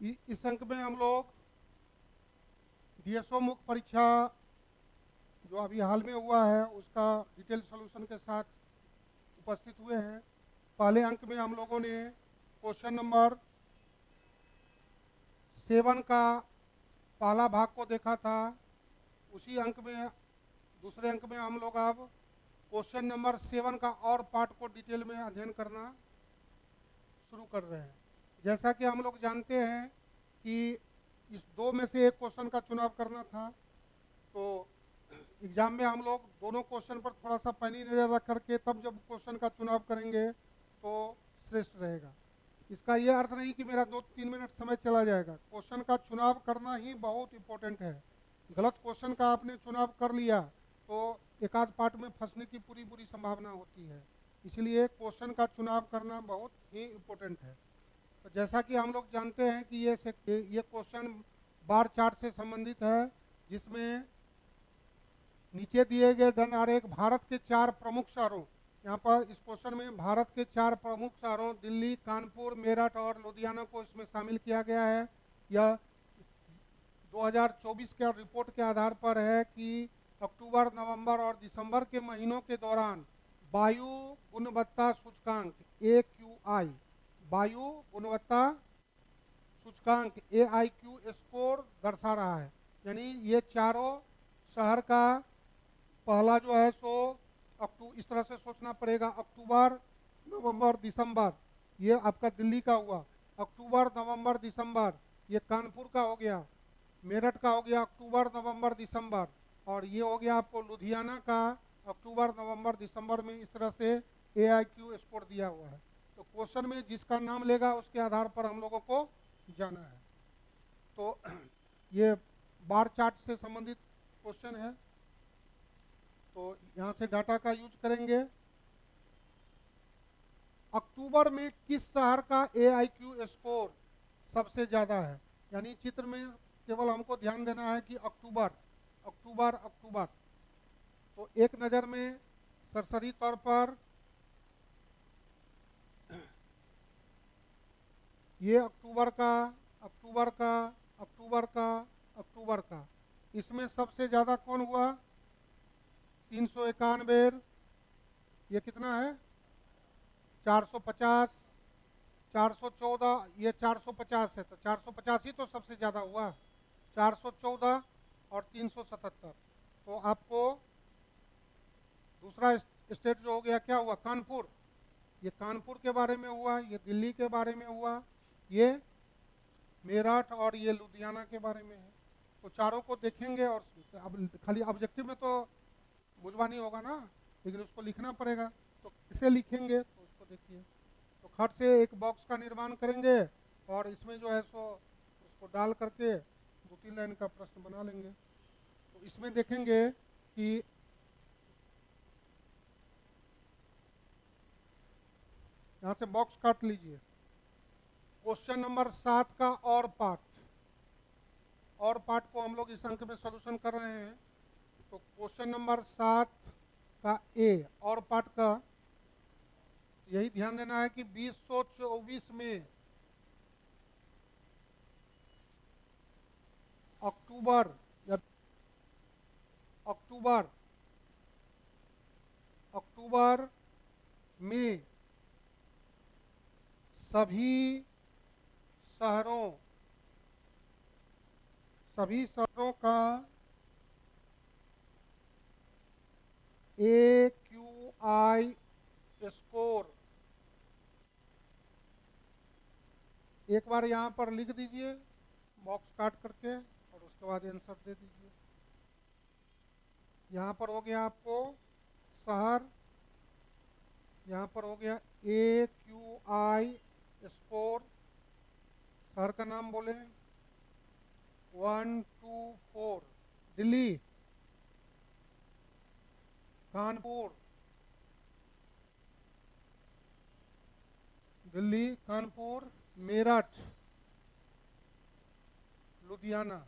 इस अंक में हम लोग डीएसओ मुख्य परीक्षा जो अभी हाल में हुआ है उसका डिटेल सॉल्यूशन के साथ उपस्थित हुए हैं। पहले अंक में हम लोगों ने क्वेश्चन नंबर 7 का पहला भाग को देखा था। उसी अंक में दूसरे अंक में हम लोग अब क्वेश्चन नंबर 7 का और पार्ट को डिटेल में अध्ययन करना शुरू कर रहे हैं। जैसा कि हम लोग जानते हैं कि इस दो में से एक क्वेश्चन का चुनाव करना था, तो एग्जाम में हम लोग दोनों क्वेश्चन पर थोड़ा सा पैनी नज़र रख करके तब जब क्वेश्चन का चुनाव करेंगे तो श्रेष्ठ रहेगा। इसका ये अर्थ नहीं कि मेरा 2-3 मिनट समय चला जाएगा। क्वेश्चन का चुनाव करना ही बहुत इम्पोर्टेंट है। गलत क्वेश्चन का आपने चुनाव कर लिया तो एक आध पार्ट में फंसने की पूरी पूरी संभावना होती है। इसलिए क्वेश्चन का चुनाव करना बहुत ही इम्पोर्टेंट है। तो जैसा कि हम लोग जानते हैं कि ये क्वेश्चन बार चार्ट से संबंधित है, जिसमें नीचे दिए गए दंड आरेख भारत के 4 प्रमुख शहरों, यहाँ पर इस क्वेश्चन में भारत के 4 प्रमुख शहरों दिल्ली, कानपुर, मेरठ और लुधियाना को इसमें शामिल किया गया है। यह 2024 के रिपोर्ट के आधार पर है कि अक्टूबर, नवंबर और दिसंबर के महीनों के दौरान वायु गुणवत्ता सूचकांक AQI, वायु गुणवत्ता सूचकांक AIQ स्कोर दर्शा रहा है। यानी ये चारों शहर का पहला जो है सो इस तरह से सोचना पड़ेगा, अक्टूबर, नवंबर, दिसंबर, ये आपका दिल्ली का हुआ। अक्टूबर, नवंबर, दिसंबर ये कानपुर का हो गया, मेरठ का हो गया अक्टूबर, नवंबर, दिसंबर, और ये हो गया आपको लुधियाना का अक्टूबर, नवंबर, दिसंबर में इस तरह से AIQ स्कोर दिया हुआ है। तो क्वेश्चन में जिसका नाम लेगा उसके आधार पर हम लोगों को जाना है। तो ये बार चार्ट से संबंधित क्वेश्चन है, तो यहाँ से डाटा का यूज करेंगे। अक्टूबर में किस शहर का AIQ स्कोर सबसे ज़्यादा है? यानी चित्र में केवल हमको ध्यान देना है कि अक्टूबर अक्टूबर अक्टूबर। तो एक नज़र में सरसरी तौर पर ये अक्टूबर का, अक्टूबर का, अक्टूबर का, अक्टूबर का, इसमें सबसे ज़्यादा कौन हुआ? 391। ये कितना है? 450, 414, ये 450 है, तो 450 ही तो सबसे ज़्यादा हुआ। 414 और 377। तो आपको दूसरा स्टेट जो हो गया क्या हुआ? कानपुर। ये कानपुर के बारे में हुआ, ये दिल्ली के बारे में हुआ, ये मेरठ और ये लुधियाना के बारे में है। तो चारों को देखेंगे और अब खाली ऑब्जेक्टिव में तो बुझवानी होगा ना, लेकिन उसको लिखना पड़ेगा। तो कैसे लिखेंगे तो उसको देखिए। तो खट से एक बॉक्स का निर्माण करेंगे और इसमें जो है सो उसको डाल करके 2-3 लाइन का प्रश्न बना लेंगे। तो इसमें देखेंगे कि यहाँ से बॉक्स काट लीजिए। क्वेश्चन नंबर 7 का और पार्ट को हम लोग इस अंक में सॉल्यूशन कर रहे हैं। तो क्वेश्चन नंबर 7 का और पार्ट का यही ध्यान देना है कि 2024 में अक्टूबर में सभी शहरों का AQI स्कोर एक बार यहाँ पर लिख दीजिए बॉक्स काट करके, और उसके बाद आंसर दे दीजिए। यहाँ पर हो गया आपको शहर, यहाँ पर हो गया AQI स्कोर। शहर का नाम बोले 1, 2, 4, दिल्ली, कानपुर, दिल्ली, कानपुर, मेरठ, लुधियाना।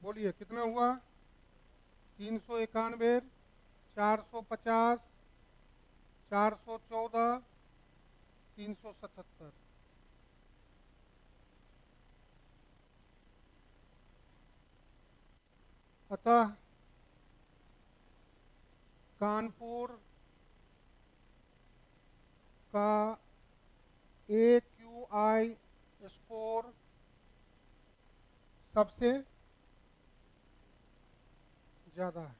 बोलिए कितना हुआ? 391, 450, 414, 377। अतः कानपुर का AQI स्कोर सबसे ज़्यादा है।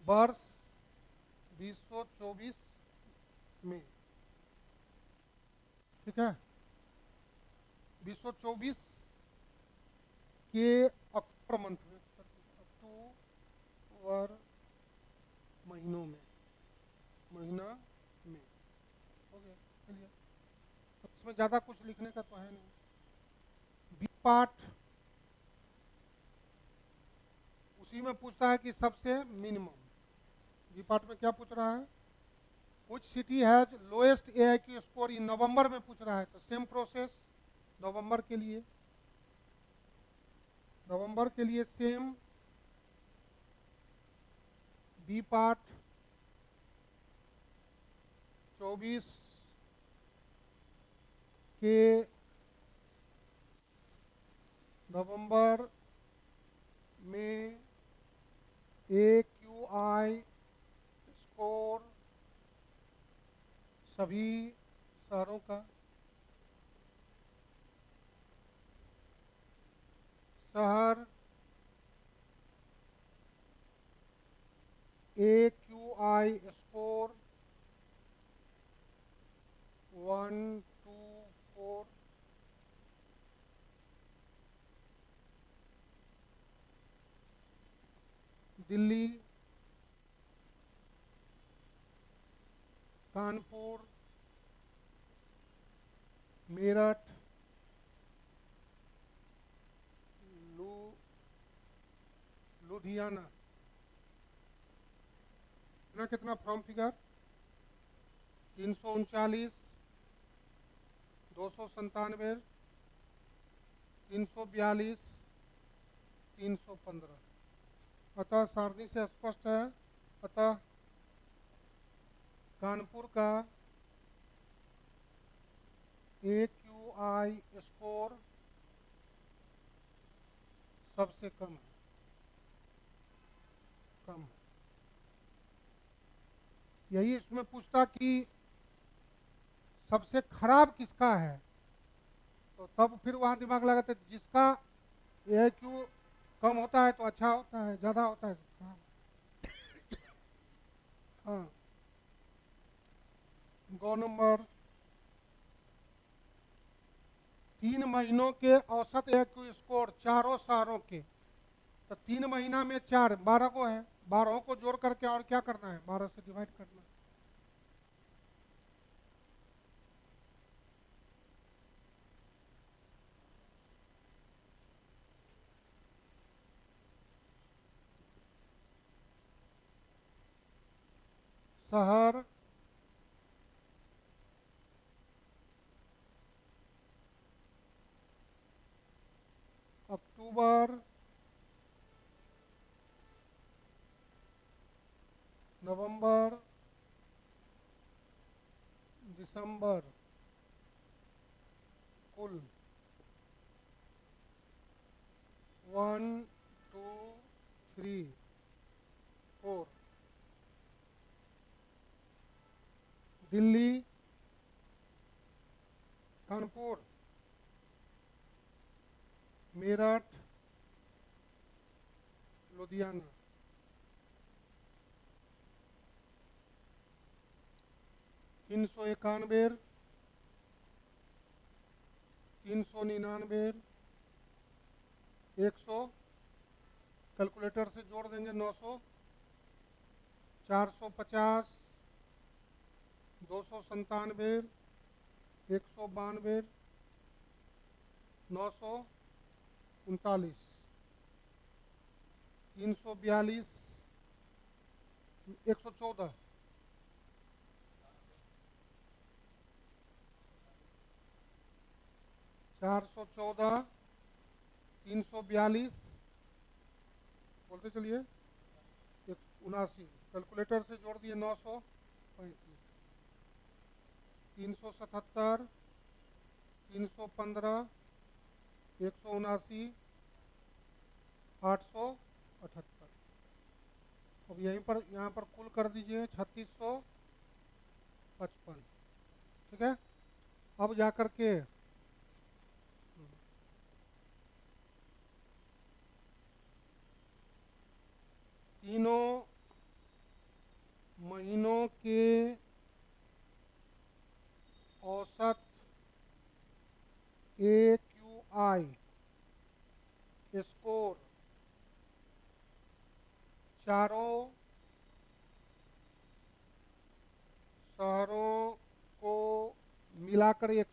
वर्ष 2024 में, ठीक है, 2024 के अक्टूबर मंथ में, अक्टूबर महीना में हो गया। चलिए, इसमें ज़्यादा कुछ लिखने का तो है नहीं। बी पार्ट उसी में पूछता है कि सबसे मिनिमम। बी पार्ट में क्या पूछ रहा है? Which city has lowest AIQ score in नवंबर में पूछ रहा है, तो सेम प्रोसेस नवंबर के लिए सेम बी पार्ट 24 के नवंबर में AQI स्कोर सभी शहरों का शहर AQI स्कोर 1 2 4 दिल्ली, कानपुर, मेरठ, लुधियाना। कितना फॉर्म फिगर? 339, 297, 342, 315। अतः सारणी से स्पष्ट है, अतः कानपुर का AQI स्कोर सबसे कम है। यही इसमें पूछता कि सबसे खराब किसका है, तो तब फिर वहाँ दिमाग लगाते जिसका AIQ कम होता है तो अच्छा होता है, ज़्यादा होता है तो खराब। हाँ, गौ नंबर 3 महीनों के औसत AIQ स्कोर चारों शहरों के, तो 3 महीना में 4, 12 को है, 12 को जोड़ करके और क्या करना है, 12 से डिवाइड करना है। शहर अक्टूबर, नवंबर, दिसंबर कुल 1 2 3 4। दिल्ली, कानपुर, मेरठ, लुधियाना। 391, 399, 100, कैलकुलेटर से जोड़ देंगे 900, 450, 297, 192, 939, 342, 114, 414, 342, बोलते चलिए, 79, कैलकुलेटर से जोड़ दिए 935, 377, 315, 179, 878। अब यहीं पर यहाँ पर कुल कर दीजिए 3655। ठीक है, अब जा कर के तीनों महीनों के औसत AQI स्कोर चारों शहरों को मिलाकर एक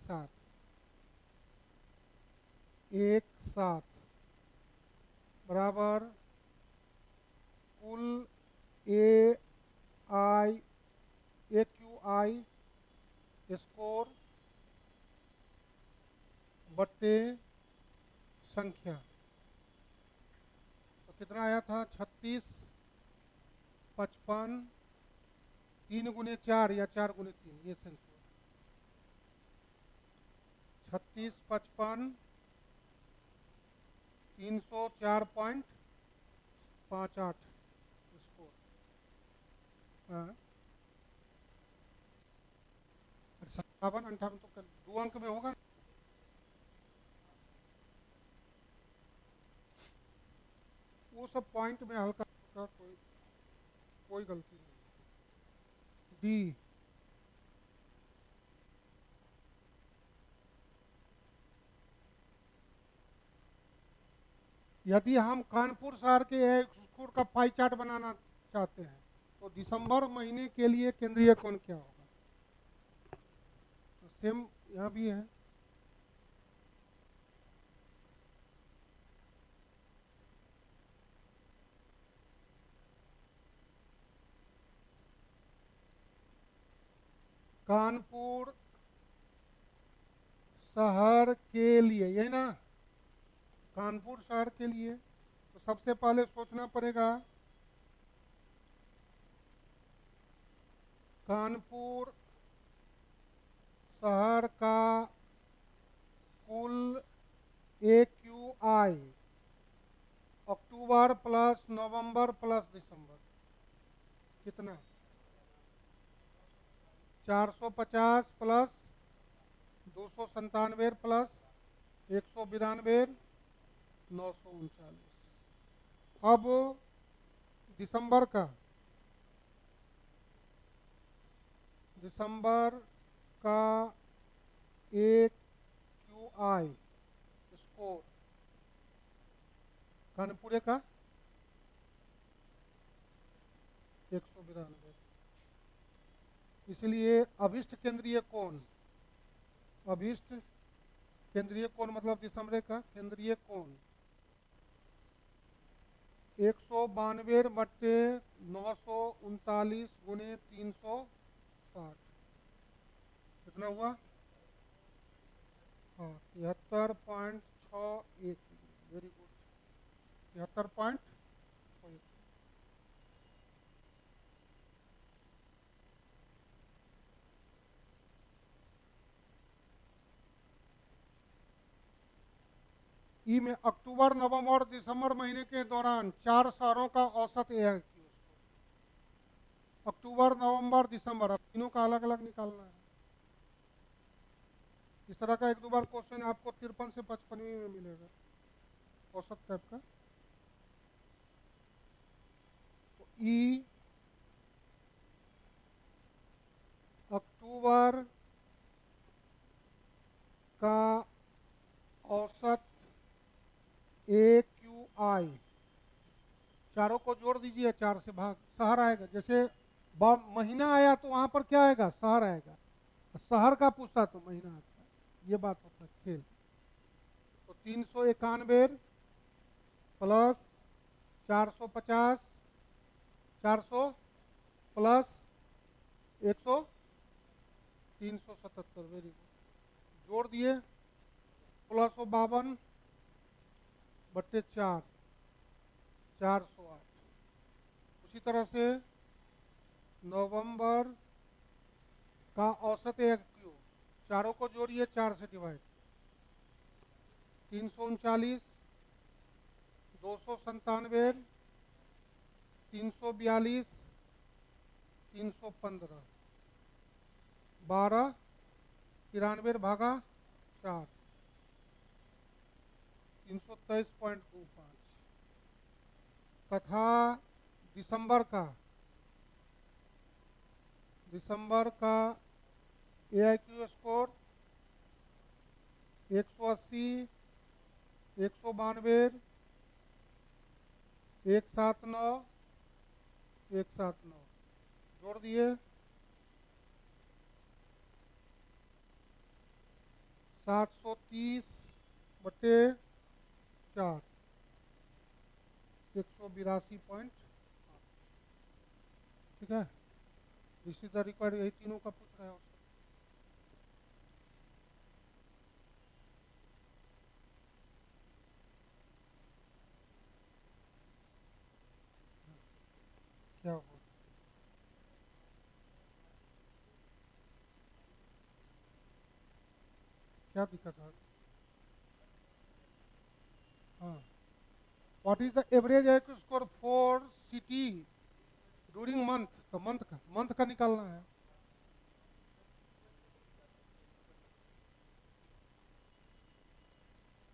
साथ बराबर कुल AQI स्कोर बट्टे संख्या। तो कितना आया था? 36, 55, 3 × 4 या 4 × 3, ये सेंस हुआ। 36, 55, 304.58 स्कोर। 57, 58 तो 2 अंक में होगा। वो सब पॉइंट में हल्का हल्का कोई गलती नहीं। डी, यदि हम कानपुर शहर के एक स्कूल का पाई चार्ट बनाना चाहते हैं तो दिसंबर महीने के लिए केंद्रीय कोण क्या होगा? तो सेम यहाँ भी है। कानपुर शहर के लिए, यही ना, कानपुर शहर के लिए तो सबसे पहले सोचना पड़ेगा कानपुर शहर का कुल AQI अक्टूबर प्लस नवंबर प्लस दिसंबर कितना? 450 प्लस 297 प्लस 192, 939। अब दिसंबर का AQI स्कोर कानपुर का 192। इसलिए अभिष्ट केंद्रीय कोण, अभिष्ट केंद्रीय कोण मतलब दिसंबर का केंद्रीय कोण 192 बट्टे 939 गुने 360 कितना हुआ? हाँ, 73.61। Very good, 73.61। ई में अक्टूबर नवंबर और दिसंबर महीने के दौरान 4 शहरों का औसत AQI अक्टूबर नवंबर दिसंबर, अब तीनों का अलग अलग निकालना है। इस तरह का 1-2 बार क्वेश्चन आपको 53 से 55 में मिलेगा, औसत टाइप का। तो ई अक्टूबर का औसत AQI, चारों को जोड़ दीजिए, 4 से भाग, शहर आएगा। जैसे महीना आया तो वहां पर क्या आएगा? शहर आएगा। शहर का पूछता तो महीना आता है, ये बात होता है खेल। तो 391 प्लस 450, 400 प्लस 100, 377। वेरी गुड, जोड़ दिए, 1652 बट्टे 4, 408। उसी तरह से नवंबर का औसत AQI चारों को जोड़िए, 4 से डिवाइड। 339, 297, 342, 315, 12, 93 भागा 4, 323.25। तथा दिसंबर का AIQ स्कोर 180, 192, 179, 179 जोड़ दिए, 730/4, 182.5। ठीक है, इसी तरह रिक्वायर्ड, यही तीनों का पूछ रहे हो। क्या हुआ? क्या दिक्कत है? हाँ, what is the average AIQ score for city during month? तो मंथ का निकालना है।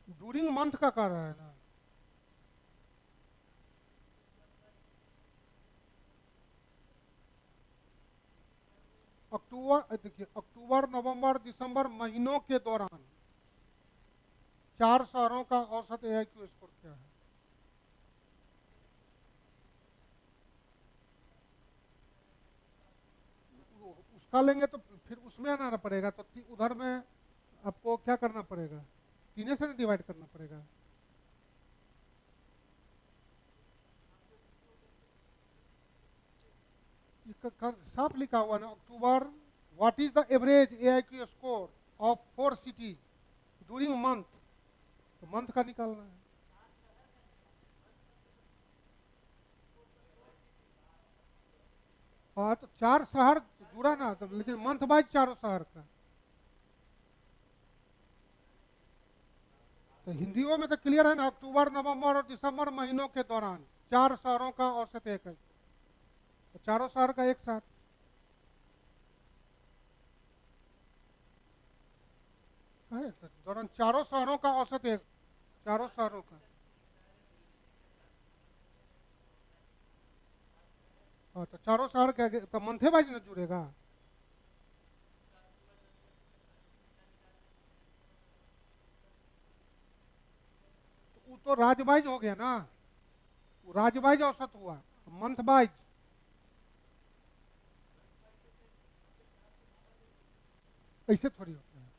ड्यूरिंग मंथ का कर रहा है ना। अक्टूबर, देखिए, अक्टूबर, नवंबर, दिसंबर महीनों के दौरान 4 शहरों का औसत AIQ स्कोर क्या है? उसका लेंगे तो फिर उसमें आना पड़ेगा, तो उधर में आपको क्या करना पड़ेगा? तीन से डिवाइड करना पड़ेगा। इसका साफ लिखा हुआ ना, October, what is the average AIQ score of 4 cities during month, तो मंथ का निकालना है। हाँ, तो 4 शहर जुड़ा ना, तो लेकिन मंथ वाइज 4 शहर का। तो हिंदियों में तो क्लियर है ना, अक्टूबर, नवंबर और दिसंबर महीनों के दौरान 4 शहरों का औसत एक है, तो चारों शहर का एक साथ है, तो दौरान चारों शहरों का औसत एक, चारों शहरों का। हाँ, तो चारों शहर का तो मंथे वाइज न जुड़ेगा। तो वो तो राज्य वाइज हो गया ना, वो राज्य वाइज औसत हुआ, मंथ वाइज ऐसे थोड़ी होता है।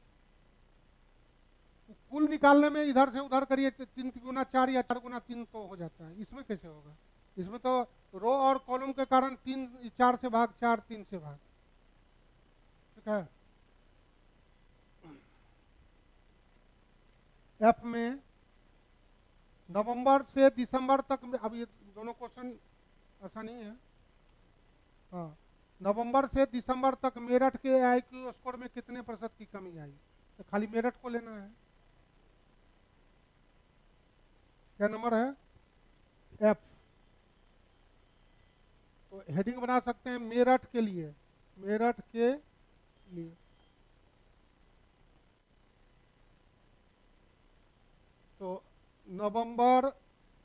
कुल निकालने में इधर से उधर करिए, 3 गुना 4 या 4 गुना 3 तो हो जाता है, इसमें कैसे होगा? इसमें तो रो और कॉलम के कारण 3, 4 से भाग 4, 3 से भाग। ठीक है, एफ में नवंबर से दिसंबर तक में, अब ये दोनों क्वेश्चन आसानी है। हाँ, नवंबर से दिसंबर तक मेरठ के AIQ स्कोर में कितने प्रतिशत की कमी आई? तो खाली मेरठ को लेना है। क्या नंबर है? एफ। तो हेडिंग बना सकते हैं मेरठ के लिए, मेरठ के लिए। तो नवंबर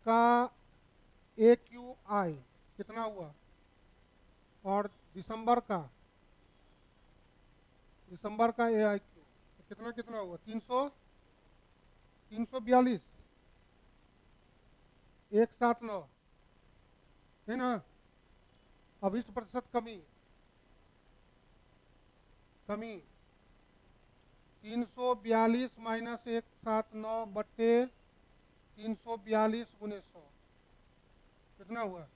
का AQI कितना हुआ, और दिसंबर का AIQ कितना कितना हुआ? 300, 342, 179 है ना। अब इस प्रतिशत कमी, कमी 342 माइनस 179/342 × 100 कितना हुआ?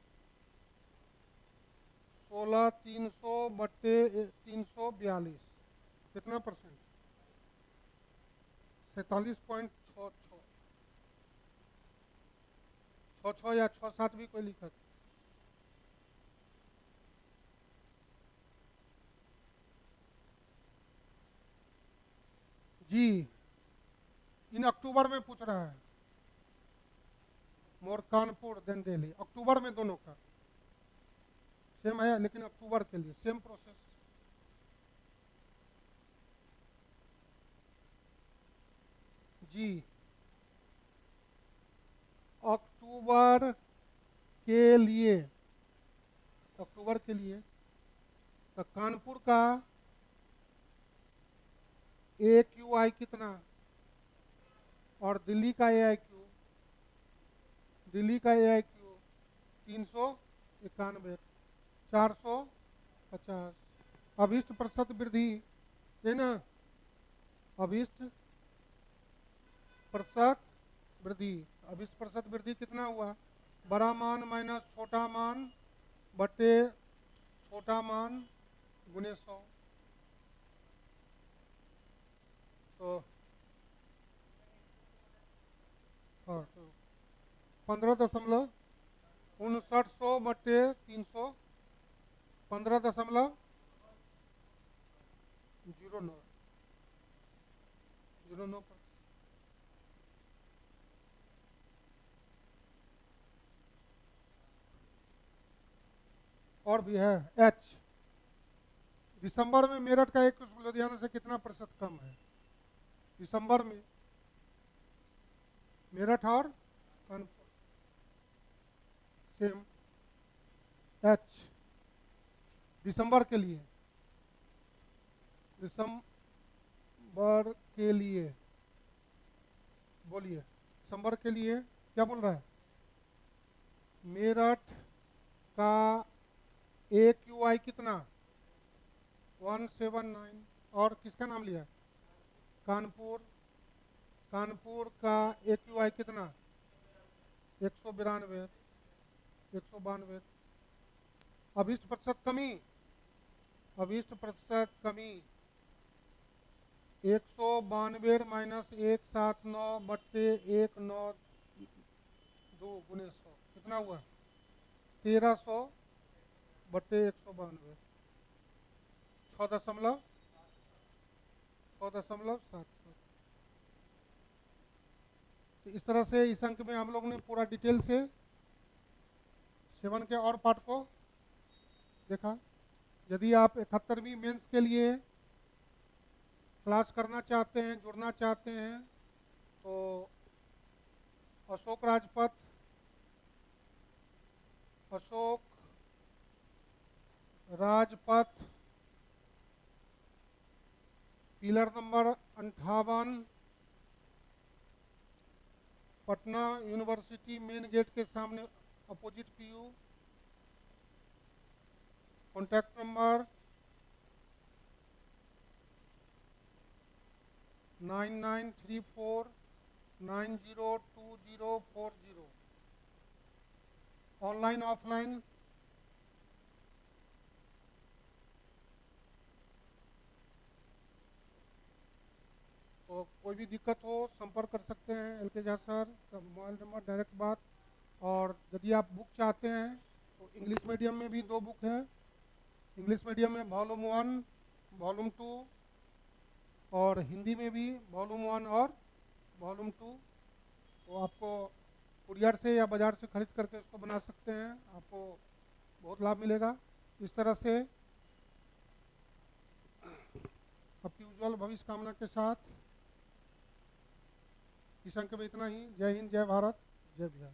16,300/342 कितना परसेंट? 47.66 या 67 भी कोई लिखा। जी, इन अक्टूबर में पूछ रहा है। मोर कानपुर देन दिल्ली, अक्टूबर में दोनों का सेम है, लेकिन अक्टूबर के लिए सेम प्रोसेस। जी, अक्टूबर के लिए, अक्टूबर के लिए तो कानपुर का ए क्यू आई कितना, और दिल्ली का ए आई क्यू, दिल्ली का ए आई क्यू 391, 450। अभीष्ट प्रतिशत वृद्धि है ना, अभीष्ट प्रतिशत वृद्धि, अभीष्ट प्रतिशत वृद्धि कितना हुआ, बड़ा मान माइनस छोटा मान बटे छोटा मान गुने 100। तो हाँ, तो 15.59 बटे 300, 15.09 पर। और भी है एच, दिसंबर में मेरठ का एक लुधियाना से कितना प्रतिशत कम है, दिसंबर में मेरठ और कानपुर सेम। एच दिसंबर के लिए, दिसंबर के लिए बोलिए, दिसंबर के लिए क्या बोल रहा है, मेरठ का ए क्यू आई कितना 179, और किसका नाम लिया, कानपुर, कानपुर का ए क्यू आई कितना 192, 192। अभीष्ट प्रतिशत कमी, अभीष्ट प्रतिशत कमी 192 माइनस 179 बट्टे 192 गुने 100 कितना हुआ, 1300 बट्टे 192, 6.7। तो इस तरह से इस अंक में हम लोग ने पूरा डिटेल से 7 के और पार्ट को देखा। यदि आप 71वीं मेंस के लिए क्लास करना चाहते हैं, जुड़ना चाहते हैं, तो Ashok Rajpath, Ashok Rajpath pillar number 58, Patna university main gate के सामने opposite PU. Contact number 9934902040। Online offline तो कोई भी दिक्कत हो संपर्क कर सकते हैं एल के झा सर का मोबाइल नंबर, डायरेक्ट बात। और यदि आप बुक चाहते हैं तो इंग्लिश मीडियम में भी 2 बुक है, इंग्लिश मीडियम में वॉल्यूम 1 वॉल्यूम 2, और हिंदी में भी वॉल्यूम 1 और वॉल्यूम 2। तो आपको कुरियर से या बाज़ार से खरीद करके उसको बना सकते हैं, आपको बहुत लाभ मिलेगा। इस तरह से आपकी उज्जवल भविष्य कामना के साथ इस अंक में इतना ही। जय हिंद, जय भारत, जय बिहार।